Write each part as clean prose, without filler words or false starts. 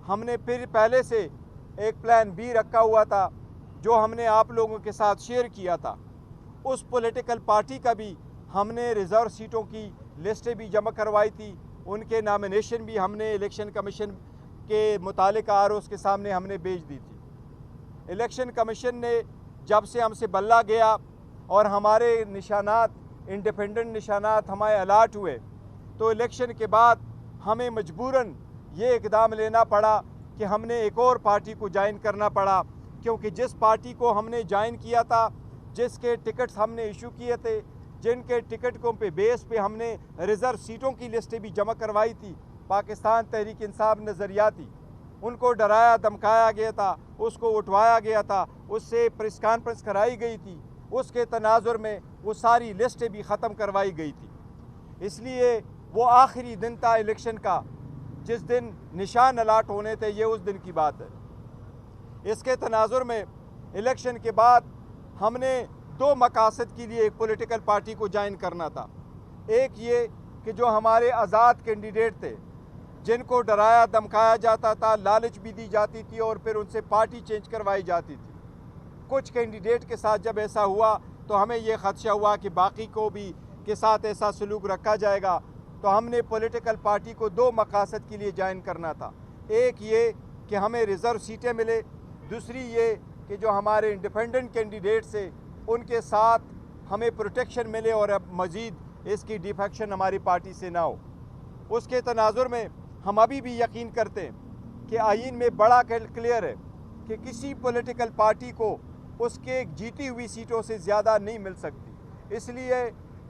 ہم نے پھر پہلے سے ایک پلان بی رکھا ہوا تھا جو ہم نے آپ لوگوں کے ساتھ شیئر کیا تھا. اس پولیٹیکل پارٹی کا بھی ہم نے ریزرو سیٹوں کی لسٹیں بھی جمع کروائی تھی. ان کے نامینیشن بھی ہم نے الیکشن کمیشن کے متعلقہ ROs کے سامنے ہم نے بھیج دی تھی. الیکشن کمیشن نے جب سے ہم سے بلّا گیا اور ہمارے نشانات انڈیپینڈنٹ نشانات ہمارے الاٹ ہوئے تو الیکشن کے بعد ہمیں مجبوراً یہ اقدام لینا پڑا کہ ہم نے ایک اور پارٹی کو جوائن کرنا پڑا، کیونکہ جس پارٹی کو ہم نے جوائن کیا تھا، جس کے ٹکٹس ہم نے ایشو کیے تھے، جن کے ٹکٹوں پہ بیس پہ ہم نے ریزرو سیٹوں کی لسٹیں بھی جمع کروائی تھی، پاکستان تحریک انصاف نظریاتی، ان کو ڈرایا دھمکایا گیا تھا، اس کو اٹھوایا گیا تھا، اس سے پریس کانفرنس کرائی گئی تھی، اس کے تناظر میں وہ ساری لسٹیں بھی ختم کروائی گئی تھی. اس لیے وہ آخری دن تھا الیکشن کا جس دن نشان الاٹ ہونے تھے، یہ اس دن کی بات ہے. اس کے تناظر میں الیکشن کے بعد ہم نے 2 مقاصد کے لیے ایک پولیٹیکل پارٹی کو جوائن کرنا تھا. ایک یہ کہ جو ہمارے آزاد کینڈیڈیٹ تھے، جن کو ڈرایا دھمکایا جاتا تھا، لالچ بھی دی جاتی تھی اور پھر ان سے پارٹی چینج کروائی جاتی تھی. کچھ کینڈیڈیٹ کے ساتھ جب ایسا ہوا تو ہمیں یہ خدشہ ہوا کہ باقی کو بھی کے ساتھ ایسا سلوک رکھا جائے گا، تو ہم نے پولیٹیکل پارٹی کو 2 مقاصد کے لیے جوائن کرنا تھا. ایک یہ کہ ہمیں ریزرو سیٹیں ملے، دوسری یہ کہ جو ہمارے انڈیپینڈنٹ کینڈیڈیٹ سے ان کے ساتھ ہمیں پروٹیکشن ملے اور اب مزید اس کی ڈیفیکشن ہماری پارٹی سے نہ ہو. اس کے تناظر میں ہم ابھی بھی یقین کرتے ہیں کہ آئین میں بڑا کلیئر ہے کہ کسی پولیٹیکل پارٹی کو اس کے جیتی ہوئی سیٹوں سے زیادہ نہیں مل سکتی. اس لیے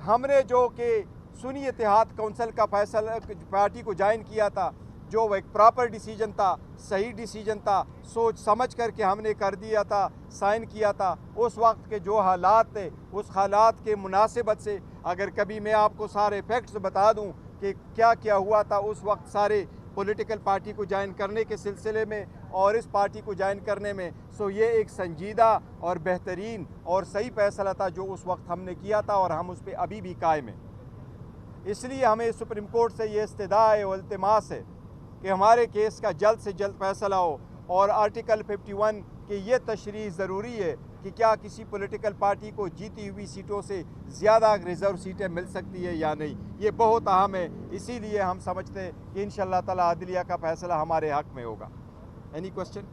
ہم نے جو کہ سنی اتحاد کونسل کا فیصلہ پارٹی کو جوائن کیا تھا، جو ایک پراپر ڈیسیجن تھا، صحیح ڈیسیجن تھا، سوچ سمجھ کر کے ہم نے کر دیا تھا، سائن کیا تھا. اس وقت کے جو حالات تھے، اس حالات کے مناسبت سے اگر کبھی میں آپ کو سارے فیکٹس بتا دوں کہ کیا کیا ہوا تھا اس وقت سارے پولیٹیکل پارٹی کو جوائن کرنے کے سلسلے میں اور اس پارٹی کو جوائن کرنے میں، سو یہ ایک سنجیدہ اور بہترین اور صحیح فیصلہ تھا جو اس وقت ہم نے کیا تھا اور ہم اس پہ ابھی بھی قائم ہیں. اس لیے ہمیں سپریم کورٹ سے یہ استدعا ہے اور التماس ہے کہ ہمارے کیس کا جلد سے جلد فیصلہ ہو اور آرٹیکل 51 کی یہ تشریح ضروری ہے کہ کیا کسی پولیٹیکل پارٹی کو جیتی ہوئی سیٹوں سے زیادہ ریزرو سیٹیں مل سکتی ہے یا نہیں. یہ بہت اہم ہے، اسی لیے ہم سمجھتے ہیں کہ انشاءاللہ تعالی عدلیہ کا فیصلہ ہمارے حق میں ہوگا. Any question?